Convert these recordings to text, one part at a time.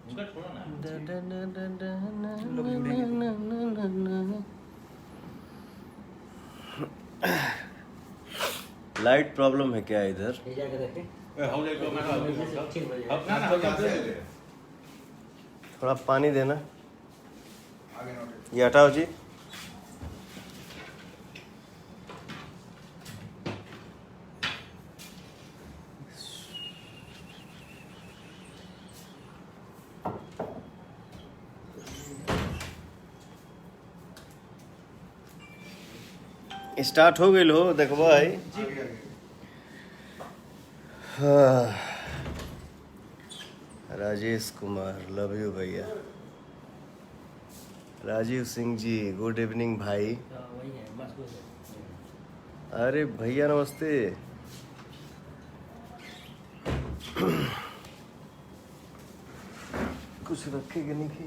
उनका छोड़ो ना। लाइट प्रॉब्लम है क्या इधर? थोड़ा पानी देना। ये हटाओ जी। स्टार्ट हो गई हो देखो भाई। राजेश कुमार लव यू भैया। राजीव सिंह जी गुड इवनिंग भाई। अरे भैया नमस्ते। कुछ रखेगा नहीं कि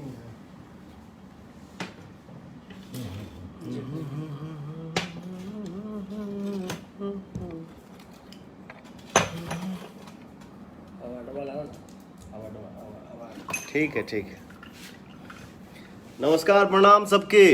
ठीक है ठीक है। नमस्कार प्रणाम सबके।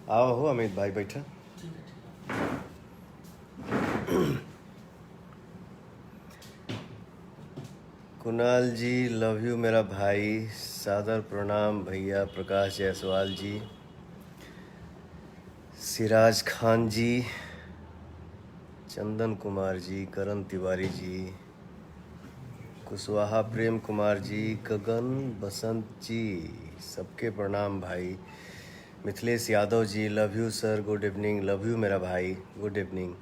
आओ हो अमित भाई बैठा। कुणाल जी लव यू मेरा भाई। सादर प्रणाम भैया। प्रकाश जायसवाल जी, सिराज खान जी, चंदन कुमार जी, करण तिवारी जी, कुशवाहा प्रेम कुमार जी, गगन बसंत जी, सबके प्रणाम भाई। Mithilesh Yadav ji love you sir good evening. Love you मेरा भाई गुड इवनिंग।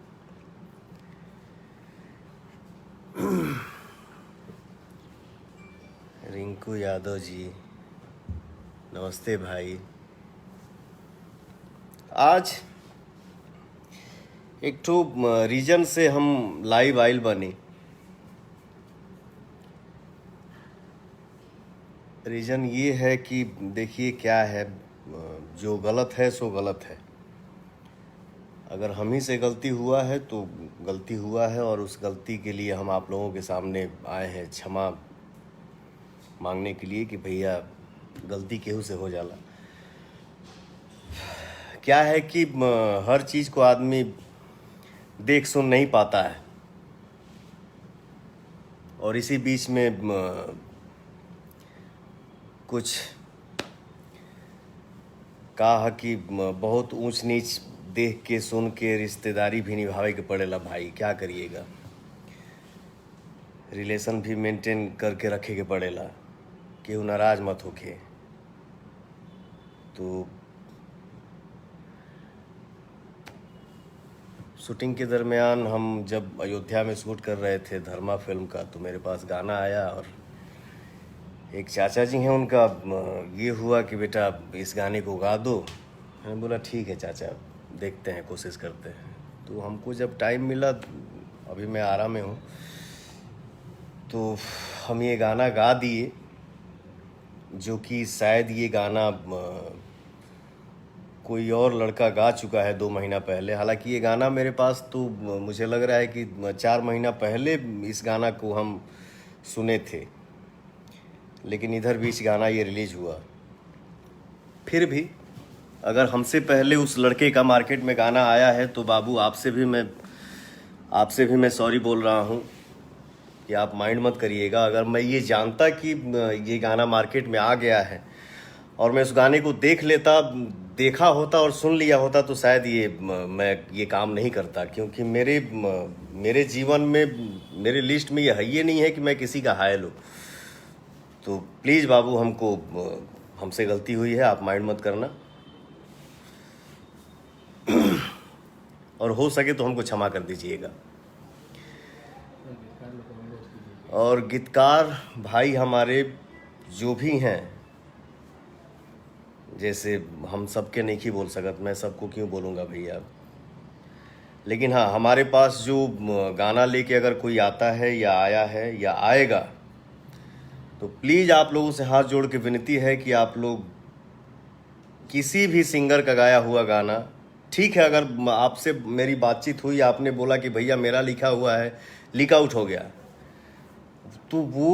रिंकू यादव जी नमस्ते भाई। आज एक ठो रीजन से हम लाइव आइल बनी। रीजन ये है कि देखिए क्या है, जो गलत है सो गलत है। अगर हम ही से गलती हुआ है तो गलती हुआ है, और उस गलती के लिए हम आप लोगों के सामने आए हैं क्षमा मांगने के लिए कि भैया गलती केहू से हो जाला। क्या है कि हर चीज़ को आदमी देख सुन नहीं पाता है, और इसी बीच में कुछ कहा कि बहुत ऊंच नीच देख के सुन के रिश्तेदारी भी निभावे के पड़ेला भाई। क्या करिएगा, रिलेशन भी मेंटेन करके रखे के पड़ेला, केहू नाराज मत होके। तो शूटिंग के दरमियान हम जब अयोध्या में शूट कर रहे थे धर्मा फिल्म का, तो मेरे पास गाना आया, और एक चाचा जी हैं उनका ये हुआ कि बेटा इस गाने को गा दो। मैंने बोला ठीक है चाचा, देखते हैं कोशिश करते हैं। तो हमको जब टाइम मिला, अभी मैं आराम में हूँ, तो हम ये गाना गा दिए, जो कि शायद ये गाना कोई और लड़का गा चुका है 2 महीना पहले। हालांकि ये गाना मेरे पास तो मुझे लग रहा है कि 4 महीना पहले इस गाना को हम सुने थे, लेकिन इधर बीच गाना ये रिलीज हुआ। फिर भी अगर हमसे पहले उस लड़के का मार्केट में गाना आया है तो बाबू आपसे भी मैं सॉरी बोल रहा हूँ कि आप माइंड मत करिएगा। अगर मैं ये जानता कि ये गाना मार्केट में आ गया है और मैं उस गाने को देखा होता और सुन लिया होता, तो शायद मैं ये काम नहीं करता, क्योंकि मेरे जीवन में, मेरे लिस्ट में ये नहीं है कि मैं किसी का हायल हूँ। तो प्लीज़ बाबू, हमसे गलती हुई है, आप माइंड मत करना, और हो सके तो हमको क्षमा कर दीजिएगा। और गीतकार भाई हमारे जो भी हैं, जैसे हम सबके नहीं बोल सकत, मैं सबको क्यों बोलूँगा भैया, लेकिन हाँ, हमारे पास जो गाना लेके अगर कोई आता है या आया है या आएगा, तो प्लीज़ आप लोगों से हाथ जोड़ के विनती है कि आप लोग किसी भी सिंगर का गाया हुआ गाना, ठीक है अगर आपसे मेरी बातचीत हुई, आपने बोला कि भैया मेरा लिखा हुआ है लीक आउट हो गया, तो वो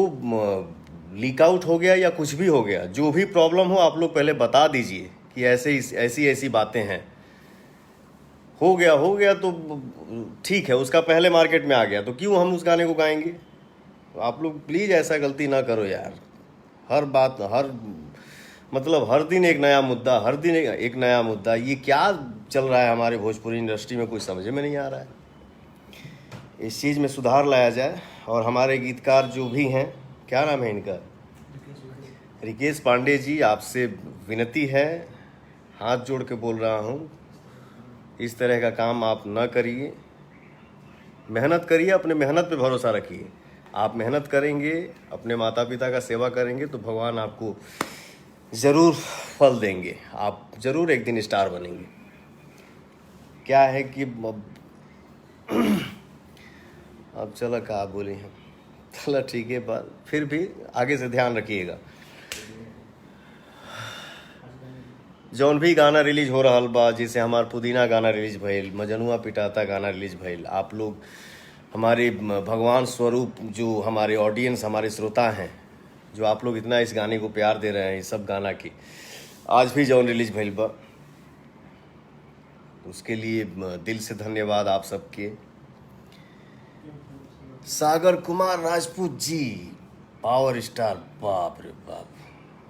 लीक आउट हो गया या कुछ भी हो गया, जो भी प्रॉब्लम हो आप लोग पहले बता दीजिए कि ऐसी ऐसी बातें हैं। हो गया तो ठीक है, उसका पहले मार्केट में आ गया तो क्यों हम उस गाने को गाएंगे। आप लोग प्लीज़ ऐसा गलती ना करो यार। हर बात मतलब हर दिन एक नया मुद्दा, हर दिन एक नया मुद्दा, ये क्या चल रहा है हमारे भोजपुरी इंडस्ट्री में, कुछ समझ में नहीं आ रहा है। इस चीज़ में सुधार लाया जाए। और हमारे गीतकार जो भी हैं, क्या नाम है इनका, रिकेश पांडे जी, आपसे विनती है, हाथ जोड़ के बोल रहा हूँ, इस तरह का काम आप न करिए। मेहनत करिए, अपने मेहनत पे भरोसा रखिए। आप मेहनत करेंगे, अपने माता पिता का सेवा करेंगे तो भगवान आपको ज़रूर फल देंगे, आप ज़रूर एक दिन स्टार बनेंगे। क्या है कि अब चलो क्या बोले हम, चलो ठीक है, बात फिर भी आगे से ध्यान रखिएगा। जौन भी गाना रिलीज हो रहा बा, जैसे हमार पुदीना गाना रिलीज भइल, मजनुआ पिटाता गाना रिलीज भइल, आप लोग हमारे भगवान स्वरूप जो हमारे ऑडियंस, हमारे श्रोता हैं, जो आप लोग इतना इस गाने को प्यार दे रहे हैं, इस सब गाना की, आज भी जौन रिलीज भइल बा, उसके लिए दिल से धन्यवाद आप सबके। सागर कुमार राजपूत जी, पावर स्टार, बाप रे बाप,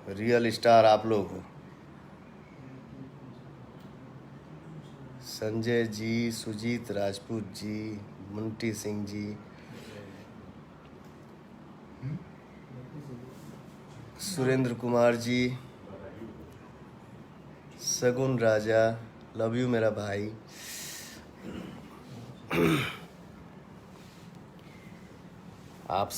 रियल स्टार आप लोग हो। संजय जी, सुजीत राजपूत जी, मुंटी सिंह जी, सुरेंद्र कुमार जी, सगुन राजा, लव यू मेरा भाई। आप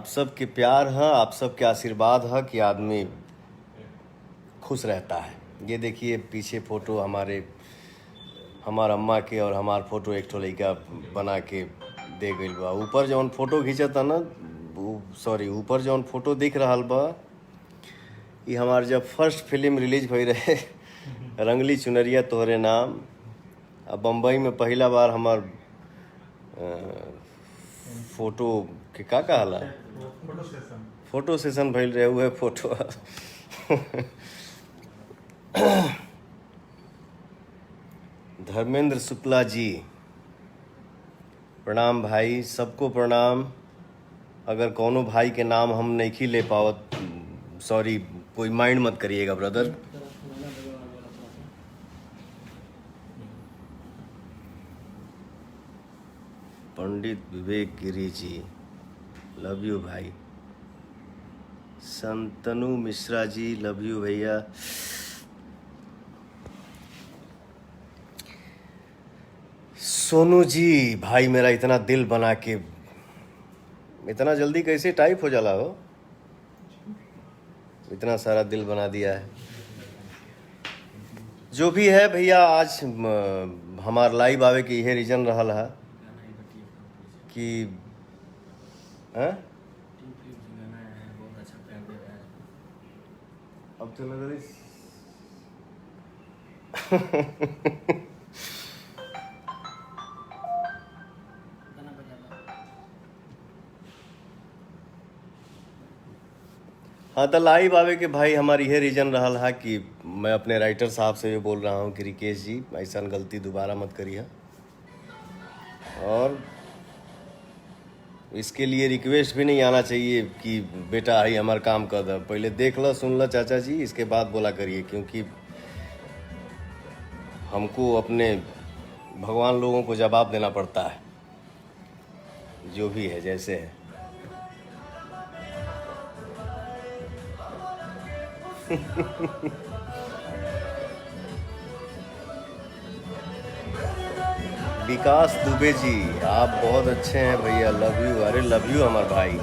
सब के प्यार है, आप सब के आशीर्वाद है कि आदमी खुश रहता है। ये देखिए पीछे फोटो हमार अम्मा के और हमार फोटो एक ठो लड़का बना के दे गई बा। ऊपर जौन फोटो खींचता ना, ऊपर जौन फोटो दिख रहा बा, ये हमार जब फर्स्ट फिल्म रिलीज भई रहे रंगली चुनरिया तोहरे नाम, अब बम्बई में पहला बार हमार फोटो के का कहला, फोटो सेशन भइल रहे हुए फोटो। धर्मेंद्र शुक्ला जी, प्रणाम भाई, सबको प्रणाम। अगर कोनो भाई के नाम हम नहीं ले पावत, सॉरी, कोई माइंड मत करिएगा brother. Pandit Vivek Giri ji, love you भाई। संतनु मिश्रा जी, लव यू भैया। सोनू जी भाई, मेरा इतना दिल बना के इतना जल्दी कैसे टाइप हो जाला हो, इतना सारा दिल बना दिया है। जो भी है भैया, आज हमार लाइव आवे के यह रीजन रहा है कि अब तो लग रही हाँ, तो लाइव आवे के भाई हमारी यह रीजन रहा है कि मैं अपने राइटर साहब से भी बोल रहा हूँ कि रिकेश जी ऐसा गलती दोबारा मत करिए, और इसके लिए रिक्वेस्ट भी नहीं आना चाहिए कि बेटा आई हमारा काम कर दो, पहले देख लो सुन लो चाचा जी, इसके बाद बोला करिए, क्योंकि हमको अपने भगवान लोगों को जवाब देना पड़ता है, जो भी है जैसे है। विकास दुबे जी, आप बहुत अच्छे हैं भैया, लव यू। अरे लव यू हमारे भाई।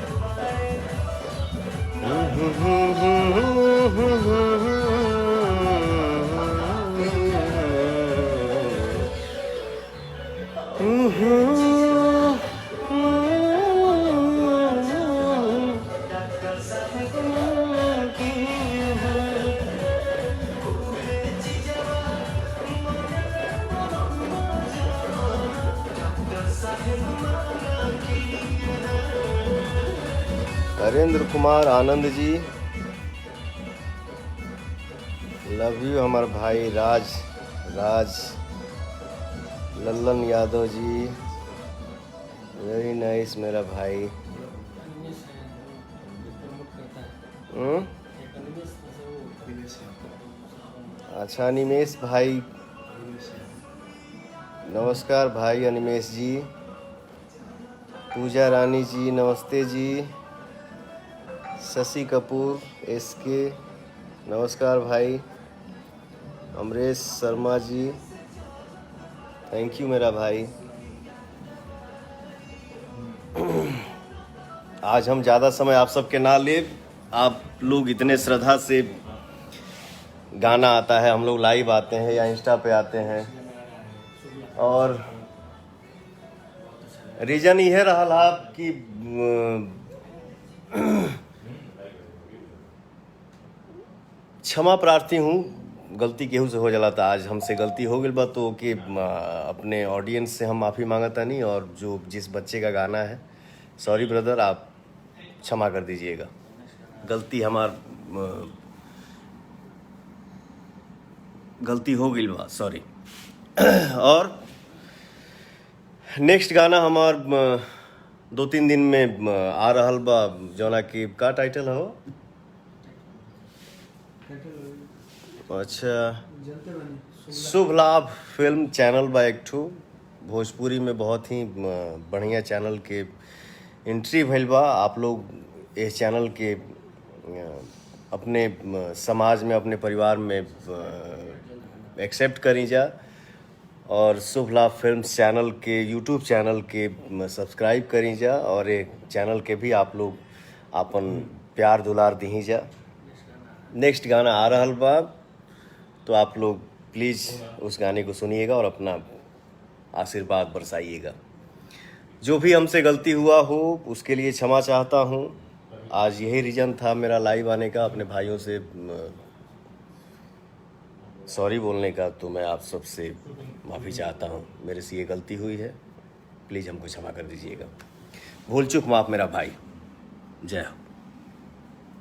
हरेंद्र कुमार आनंद जी, लव यू हमारे भाई राज लल्लन यादव जी, वेरी नाइस मेरा भाई। अच्छा अनिमेश भाई, नमस्कार भाई अनिमेश जी। पूजा रानी जी नमस्ते जी। शशि कपूर एसके नमस्कार भाई। अमरेश शर्मा जी थैंक यू मेरा भाई। आज हम ज़्यादा समय आप सबके ना ले, आप लोग इतने श्रद्धा से गाना आता है, हम लोग लाइव आते हैं या इंस्टा पे आते हैं, और रीजन यह रहा कि क्षमा प्रार्थी हूँ, गलती केहू से हो जाला था, आज हमसे गलती हो गई बा तो कि अपने ऑडियंस से हम माफ़ी मांगता नहीं, और जो जिस बच्चे का गाना है, सॉरी ब्रदर, आप क्षमा कर दीजिएगा, गलती गलती हो गई बा, सॉरी। और नेक्स्ट गाना हमार 2-3 दिन में आ रहल बा, जौना की का टाइटल हो, अच्छा शुभ लाभ फिल्म चैनल बा एक ठो, भोजपुरी में बहुत ही बढ़िया चैनल के एंट्री भइल बा। आप लोग इस चैनल के अपने समाज में, अपने परिवार में एक्सेप्ट करी जा, और शुभ लाभ फिल्म चैनल के यूट्यूब चैनल के सब्सक्राइब करी जा, और एक चैनल के भी आप लोग अपन प्यार दुलार दी जा। नेक्स्ट गाना आ रहल बा, तो आप लोग प्लीज़ उस गाने को सुनिएगा और अपना आशीर्वाद बरसाइएगा। जो भी हमसे गलती हुआ हो उसके लिए क्षमा चाहता हूँ। आज यही रीज़न था मेरा लाइव आने का, अपने भाइयों से सॉरी बोलने का, तो मैं आप सबसे माफ़ी चाहता हूँ, मेरे से ये गलती हुई है, प्लीज़ हमको क्षमा कर दीजिएगा। भूल चूक माफ़ मेरा भाई। जय हो।